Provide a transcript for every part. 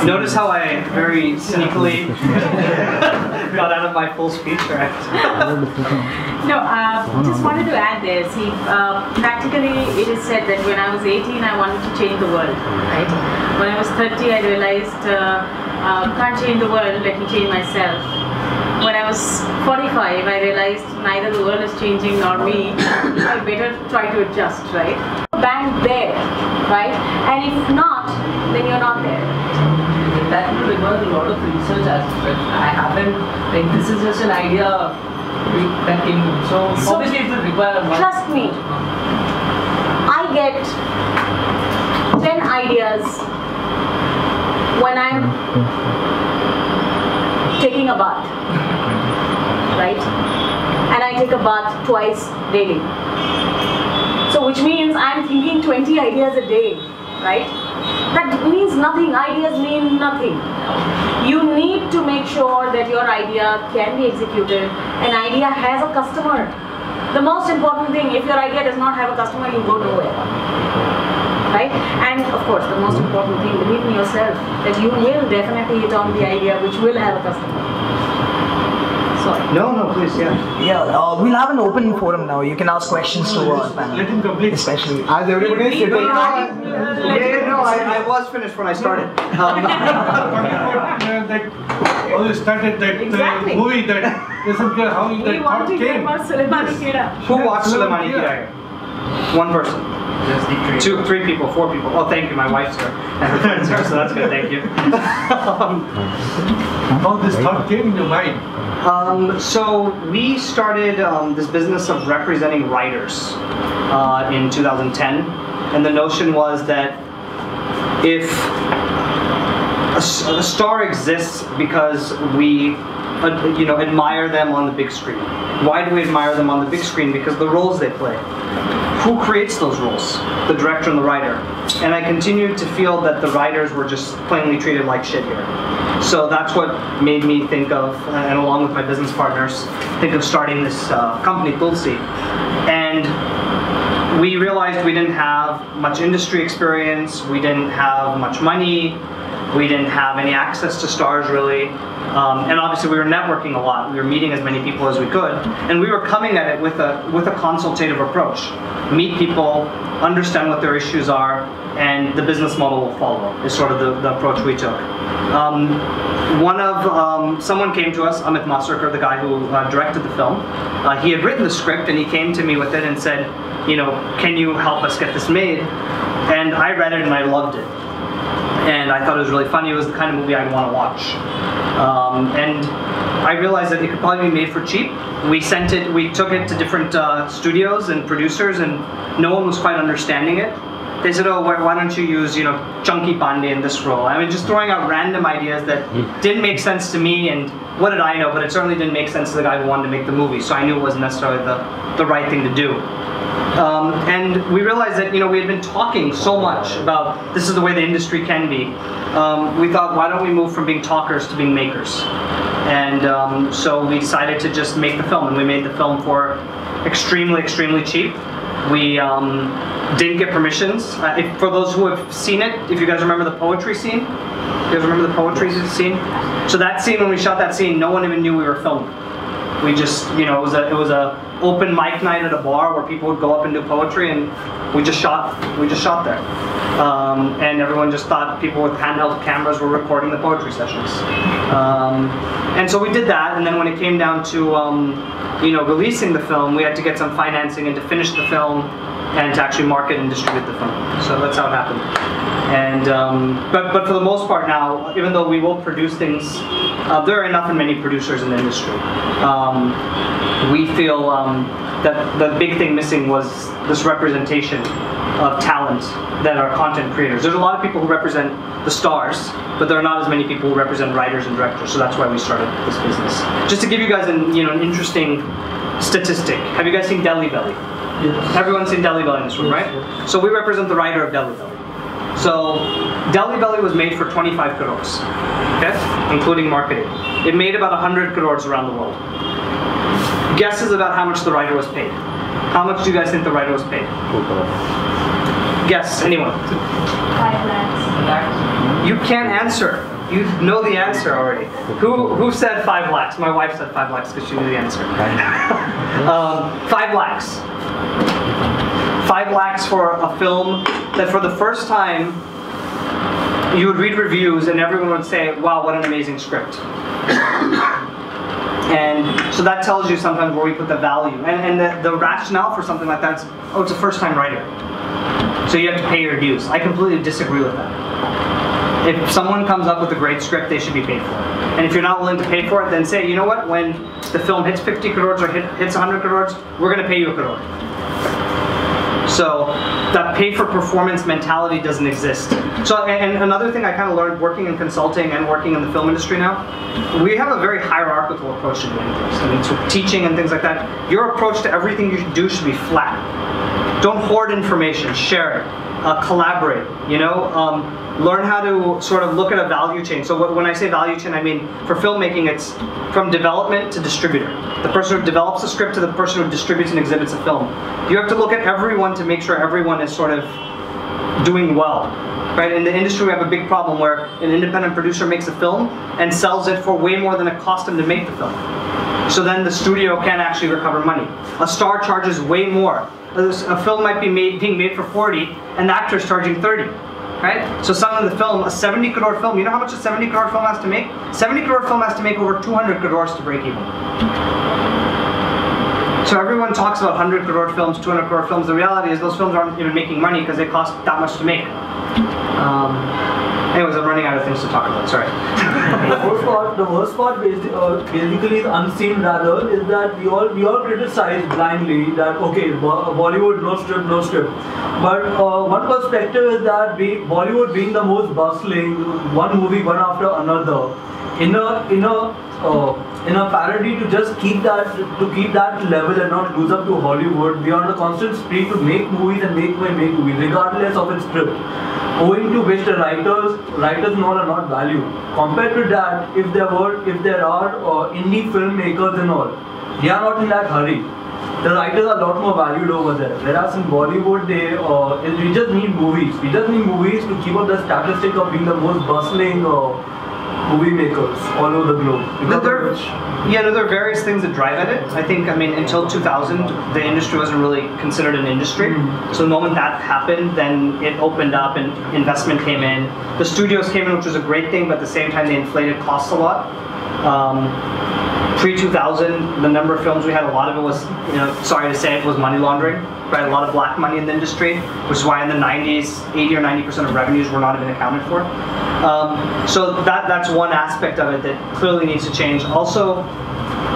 Notice how I very sneakily got out of my full speech, right? No, just wanted to add there. See, practically it is said that when I was 18, I wanted to change the world, right? When I was 30, I realized can't change the world, let me change myself. When I was 45, I realized neither the world is changing nor me. I better try to adjust, right? Bank there, right? And if not, then you're not there. That will require a lot of research aspect. I haven't, like, this is just an idea that came to me. So obviously it will require a lot. Trust me, I get 10 ideas when I'm taking a bath, right? And I take a bath twice daily. So which means I'm thinking 20 ideas a day, right? That means nothing. Ideas mean nothing. You need to make sure that your idea can be executed. An idea has a customer. The most important thing, if your idea does not have a customer, you go nowhere. Right? And of course, the most important thing, believe in yourself, that you will definitely hit on the idea which will have a customer. Sorry. No, please, yeah. Yeah, we'll have an open forum now. You can ask questions to our panel. Let him complete. Especially. As everybody is sitting. I was finished when I started. How you started that movie that doesn't care how you that thought came. Who watched Suleimani Kira? One person. Two, three people, four people. Oh, thank you. My wife's here and her friends here, so that's good. Thank you. How this thought came in your mind? So we started this business of representing writers in 2010, and the notion was that if a star exists because we admire them on the big screen. Why do we admire them on the big screen? Because the roles they play. Who creates those roles? The director and the writer. And I continued to feel that the writers were just plainly treated like shit here. So that's what made me think of, and along with my business partners, think of starting this company, Tulsi. And we realized we didn't have much industry experience, we didn't have much money, we didn't have any access to stars really. And obviously we were networking a lot. We were meeting as many people as we could. And we were coming at it with a consultative approach. Meet people, understand what their issues are, and the business model will follow, is sort of the approach we took. Someone came to us, Amit Masarkar, the guy who directed the film. He had written the script and he came to me with it and said, can you help us get this made? And I read it and I loved it. And I thought it was really funny. It was the kind of movie I'd want to watch. And I realized that it could probably be made for cheap. We took it to different studios and producers, and no one was quite understanding it. They said, oh, why don't you use, Chunky Pandey in this role? I mean, just throwing out random ideas that didn't make sense to me, and what did I know? But it certainly didn't make sense to the guy who wanted to make the movie, so I knew it wasn't necessarily the right thing to do. And we realized that we had been talking so much about this is the way the industry can be. We thought, why don't we move from being talkers to being makers? And so we decided to just make the film, and we made the film for extremely, extremely cheap. We didn't get permissions. For those who have seen it, if you guys remember the poetry scene, you guys remember the poetry scene? So that scene, when we shot that scene, no one even knew we were filming. We just, it was a open mic night at a bar where people would go up and do poetry, and we just shot there. And everyone just thought people with handheld cameras were recording the poetry sessions. And so we did that, and then when it came down to releasing the film, we had to get some financing and to finish the film and to actually market and distribute the film. So that's how it happened. And but for the most part now, even though we will produce things, there are enough and many producers in the industry. We feel that the big thing missing was this representation of talent that are content creators. There's a lot of people who represent the stars, but there are not as many people who represent writers and directors. So that's why we started this business. Just to give you guys an interesting statistic. Have you guys seen Delhi Belly? Yes. Everyone's seen Delhi Belly in this room, right? Yes. So we represent the writer of Delhi Belly. So Delhi Belly was made for 25 crores, okay? Including marketing. It made about 100 crores around the world. Guesses about how much the writer was paid. How much do you guys think the writer was paid? Guess, anyone? 5 lakhs. You can't answer. You know the answer already. Who said 5 lakhs? My wife said 5 lakhs because she knew the answer. 5 lakhs. 5 lakhs for a film that for the first time you would read reviews and everyone would say, wow, what an amazing script. And so that tells you sometimes where we put the value. And the rationale for something like that is, oh, it's a first-time writer. So you have to pay your dues. I completely disagree with that. If someone comes up with a great script, they should be paid for it. And if you're not willing to pay for it, then say, you know what, when the film hits 50 crores or hits 100 crores, we're going to pay you a crore. So that pay for performance mentality doesn't exist. So, and another thing I kind of learned working in consulting and working in the film industry now, we have a very hierarchical approach to doing things. I mean, so teaching and things like that, your approach to everything you do should be flat. Don't hoard information, share it, collaborate, you know? Learn how to sort of look at a value chain. So when I say value chain, I mean for filmmaking, it's from development to distributor. The person who develops a script to the person who distributes and exhibits a film. You have to look at everyone to make sure everyone is sort of doing well. Right? In the industry, we have a big problem where an independent producer makes a film and sells it for way more than it cost him to make the film. So then the studio can't actually recover money. A star charges way more. A film might be being made for 40 and the actor's charging 30. Right? So some of the film, a 70 crore film, you know how much a 70 crore film has to make? 70 crore film has to make over 200 crores to break even. So everyone talks about 100 crore films, 200 crore films. The reality is those films aren't even making money because they cost that much to make. Anyways, I'm running out of things to talk about, sorry. The worst part basically is unseen rather is that we all criticize blindly that okay, Bollywood no script. But one perspective is that Bollywood being the most bustling, one movie one after another, in a parody to just keep that level and not lose up to Hollywood, we are on a constant spree to make movies and make movies regardless of its script, owing to which the writers and all are not valued. Compared to that, if there are indie filmmakers and all, they are not in that hurry. The writers are a lot more valued over there. Whereas in Bollywood, we just need movies. We just need movies to keep up the statistic of being the most bustling movie makers all over the globe. There are various things that drive at it. I think, until 2000, the industry wasn't really considered an industry. So the moment that happened, then it opened up and investment came in. The studios came in, which was a great thing, but at the same time, they inflated costs a lot. Pre-2000, the number of films we had, a lot of it was, sorry to say it, was money laundering. Right, a lot of black money in the industry, which is why in the 90s, 80 or 90% of revenues were not even accounted for. So that's one aspect of it that clearly needs to change. Also,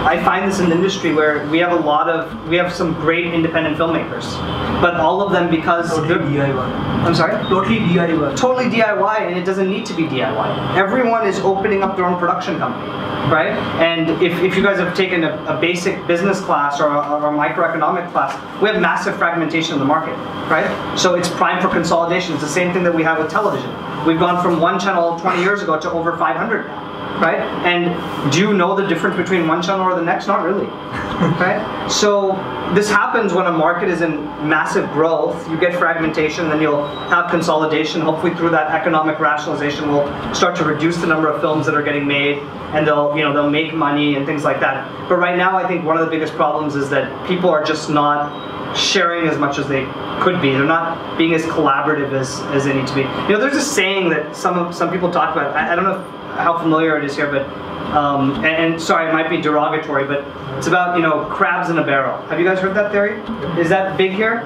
I find this in the industry where we have some great independent filmmakers, but all of them because totally DIY. I'm sorry? Totally DIY. Totally DIY, and it doesn't need to be DIY. Everyone is opening up their own production company, right? And if you guys have taken a basic business class or a microeconomic class, we have massive fragmentation in the market, right? So it's prime for consolidation. It's the same thing that we have with television. We've gone from one channel 20 years ago to over 500 now. Right? And do you know the difference between one channel or the next? Not really. Right? So this happens when a market is in massive growth. You get fragmentation, then you'll have consolidation. Hopefully through that economic rationalization, we'll start to reduce the number of films that are getting made, and they'll make money and things like that. But right now, I think one of the biggest problems is that people are just not sharing as much as they could be. They're not being as collaborative as they need to be. There's a saying that some people talk about. I don't know how familiar it is here, but and sorry, it might be derogatory, but it's about crabs in a barrel. Have you guys heard that theory? Is that big here?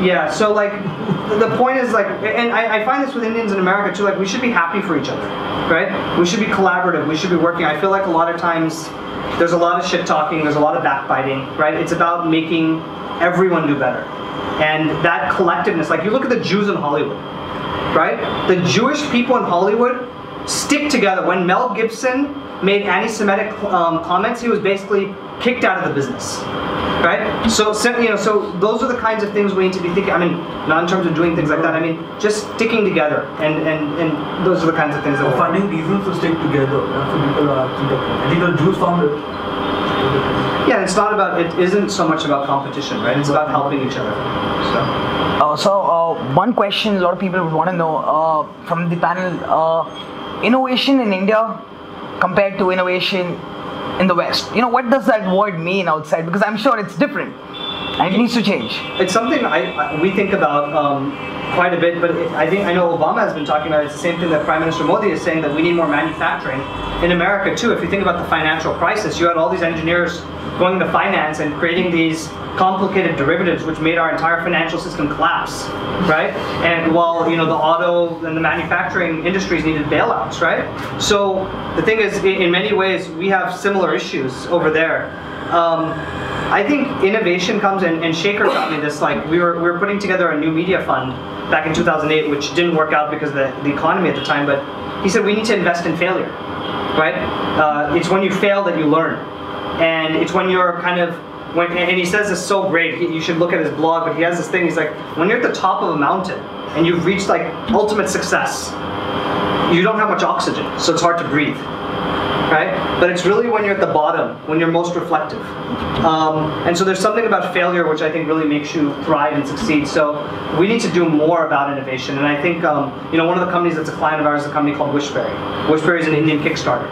Yeah. So like, the point is like, and I find this with Indians in America too. Like, we should be happy for each other, right? We should be collaborative. We should be working. I feel like a lot of times there's a lot of shit talking. There's a lot of backbiting, right? It's about making everyone do better, and that collectiveness. Like, you look at the Jews in Hollywood, right? The Jewish people in Hollywood stick together. When Mel Gibson made anti-Semitic comments, he was basically kicked out of the business, right? So those are the kinds of things we need to be thinking. Not in terms of doing things like that. Just sticking together, and those are the kinds of things that we're finding reasons to stick together. That's what people are actually talking about. I think the Jews found it. Yeah, it isn't so much about competition, right? It's about helping each other. So one question a lot of people would want to know from the panel: innovation in India compared to innovation in the West. What does that word mean outside? Because I'm sure it's different and it needs to change. It's something we think about quite a bit, but I know Obama has been talking about it. It's the same thing that Prime Minister Modi is saying, that we need more manufacturing in America too. If you think about the financial crisis, you had all these engineers going into finance and creating these complicated derivatives which made our entire financial system collapse, right? And while the auto and the manufacturing industries needed bailouts, right? So the thing is, in many ways, we have similar issues over there. I think innovation comes, and Shaker taught me this, like we were putting together a new media fund back in 2008, which didn't work out because of the economy at the time, but he said we need to invest in failure, right? It's when you fail that you learn. And it's when you're and he says this so great, you should look at his blog, but he has this thing, he's like, when you're at the top of a mountain and you've reached like ultimate success, you don't have much oxygen, so it's hard to breathe, right? But it's really when you're at the bottom, when you're most reflective. And so there's something about failure which I think really makes you thrive and succeed. So we need to do more about innovation. And I think one of the companies that's a client of ours is a company called Wishberry. Wishberry is an Indian Kickstarter.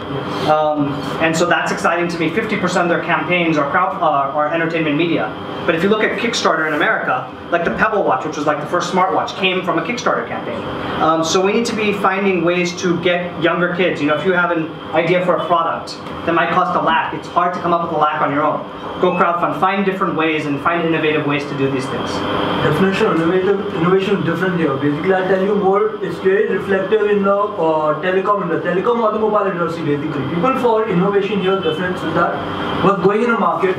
And so that's exciting to me. 50% of their campaigns are entertainment media. But if you look at Kickstarter in America, like the Pebble Watch, which was like the first smartwatch, came from a Kickstarter campaign. So we need to be finding ways to get younger kids. If you have an idea for a product that might cost $1 lakh, it's hard to come up with $1 lakh on your own. Go crowdfund, find different ways and find innovative ways to do these things. Definition of innovation is different here. Basically, I'll tell you more, it's very reflective in the telecom automobile industry basically. People for innovation here, difference is that was going in a market,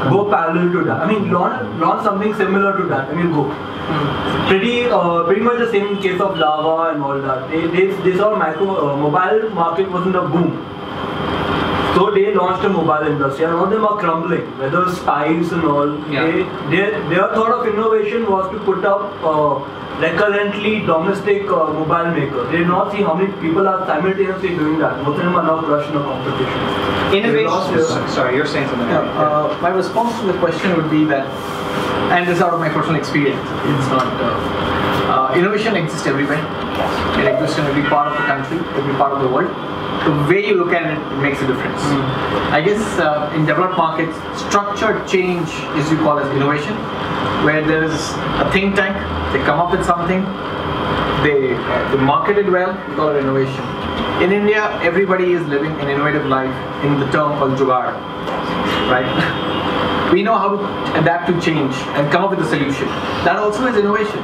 go parallel to that. I mean, launch something similar to that, go. Pretty much the same case of Lava and all that. They saw mobile market was in a boom. So they launched a mobile industry, and all of them are crumbling, whether Spice and all. Yeah. Their thought of innovation was to put up recurrently domestic mobile makers. They did not see how many people are simultaneously doing that. Most of them are now crushed in a competition. Innovation. Sorry, you're saying something. Yeah, my response to the question would be that, and this is out of my personal experience, it's not, innovation exists everywhere. It exists in every part of the country, every part of the world. The way you look at it, it makes a difference. I guess in developed markets, structured change is you call as innovation, where there is a think tank, they come up with something, they market it well, we call it innovation. In India, everybody is living an innovative life in the term called jugaad, right? We know how to adapt to change and come up with a solution. That also is innovation.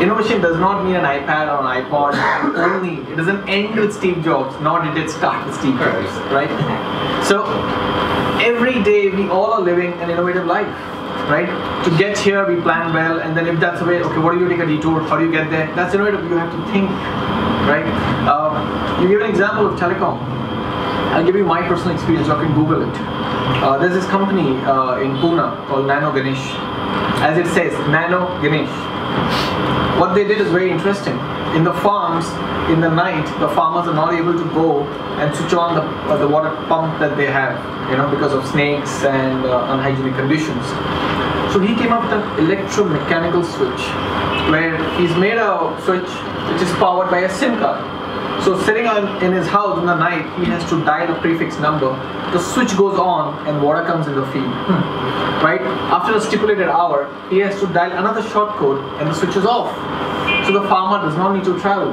Innovation does not mean an iPad or an iPod only. It doesn't end with Steve Jobs, nor did it start with Steve Jobs, right? So every day we all are living an innovative life, right? To get here, we plan well, and then if that's the way, okay, what do you take a detour? How do you get there? That's innovative. You have to think, right? You give an example of telecom. I'll give you my personal experience. You can Google it. There's this company in Pune called Nano Ganesh. As it says, Nano Ganesh. What they did is very interesting. In the farms, in the night, the farmers are not able to go and switch on the water pump that they have, because of snakes and unhygienic conditions. So he came up with an electromechanical switch, where he's made a switch which is powered by a SIM card. So sitting in his house in the night, he has to dial a prefix number. The switch goes on and water comes in the field. Right? After a stipulated hour, he has to dial another short code and the switch is off. So the farmer does not need to travel.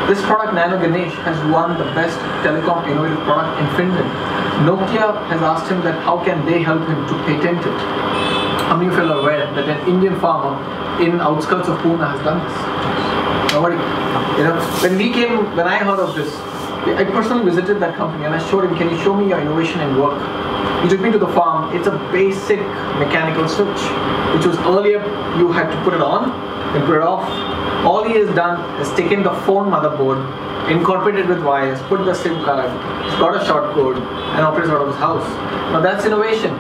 This product, Nano Ganesh, has won the best telecom innovative product in Finland. Nokia has asked him that how can they help him to patent it. How many of you are aware that an Indian farmer in outskirts of Pune has done this? Nobody. When I heard of this, I personally visited that company and I showed him, can you show me your innovation and work? He took me to the farm. It's a basic mechanical switch, which was earlier you had to put it on and put it off. All he has done is taken the phone motherboard, incorporated with wires, put the SIM card, got a short code, and operates out of his house. Now that's innovation.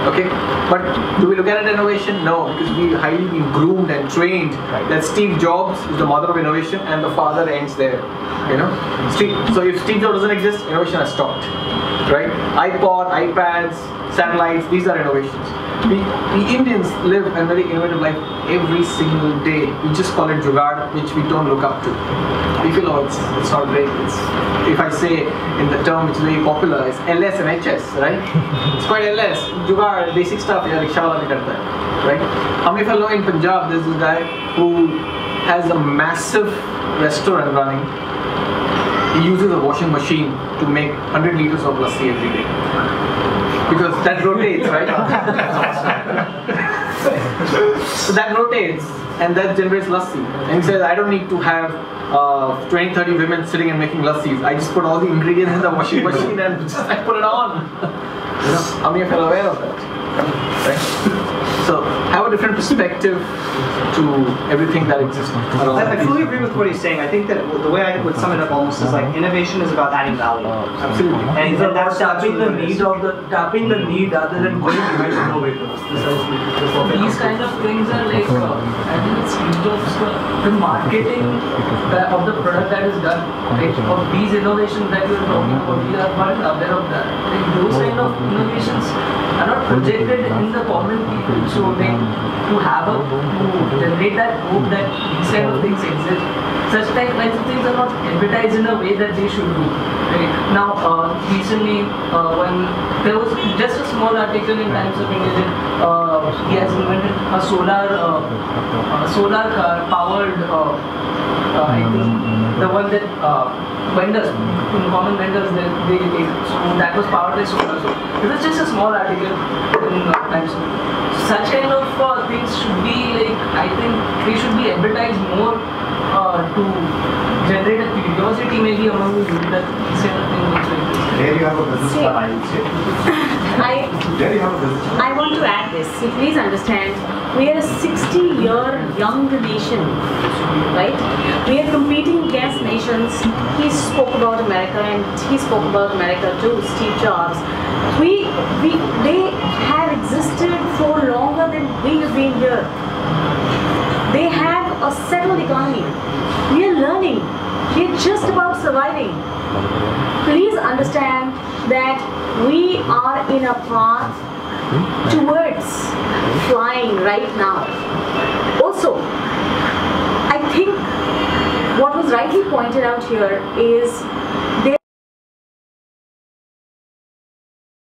Okay, but do we look at it innovation? No, because we highly been groomed and trained that Steve Jobs is the mother of innovation and the father ends there. So if Steve Jobs doesn't exist, innovation has stopped. Right? iPod, iPads, satellites, these are innovations. We Indians live a very innovative life every single day. We just call it jugaad, which we don't look up to. We feel, oh, it's not great. If I say in the term which is very popular, it's LS and HS, right? It's quite LS. Jugaad, basic stuff, yeah, rickshaw wala bhi karta hai, right? How many of you know in Punjab there's this guy who has a massive restaurant running. He uses a washing machine to make 100 liters of lassi every day. Because that rotates, right? So that rotates and that generates lassi. And he says, I don't need to have 20-30 women sitting and making lassis. I just put all the ingredients in the washing machine and just I put it on. You know, how many of you are aware of that? Right? So have a different perspective to everything that exists around. I fully agree with what he's saying. I think that the way I would sum it up almost is like innovation is about adding value. Absolutely. And It's about tapping the really need tapping the need rather than going behind innovators. These kind of things are like, I think it's the marketing of the product that is done, right? Of these innovations that you're talking about, we are not aware of that. Like those kind of innovations are not projected in the common people. So like to generate that hope that these kind of things exist, such kinds of things are not advertised in a way that they should do. Right? Now, recently, when there was just a small article in Times of India that he has invented a solar car powered, I think the one that vendors, common vendors, they take. So that was powered by solar. So it was just a small article in Times. Such kind of things should be like, I think they should be advertised more to generate a curiosity maybe among the youth that these kind of things also exist. There you have a business plan, I would say. There you have a business plan. I want to add this. See, please understand, we are a 60-year young nation, right? We are competing against nations. He spoke about America and he spoke about America too, Steve Jobs. They have existed for longer than we have been here. They have a settled economy. We are learning. We are just about surviving. Please understand that we are in a path towards flying right now. Also, I think what was rightly pointed out here is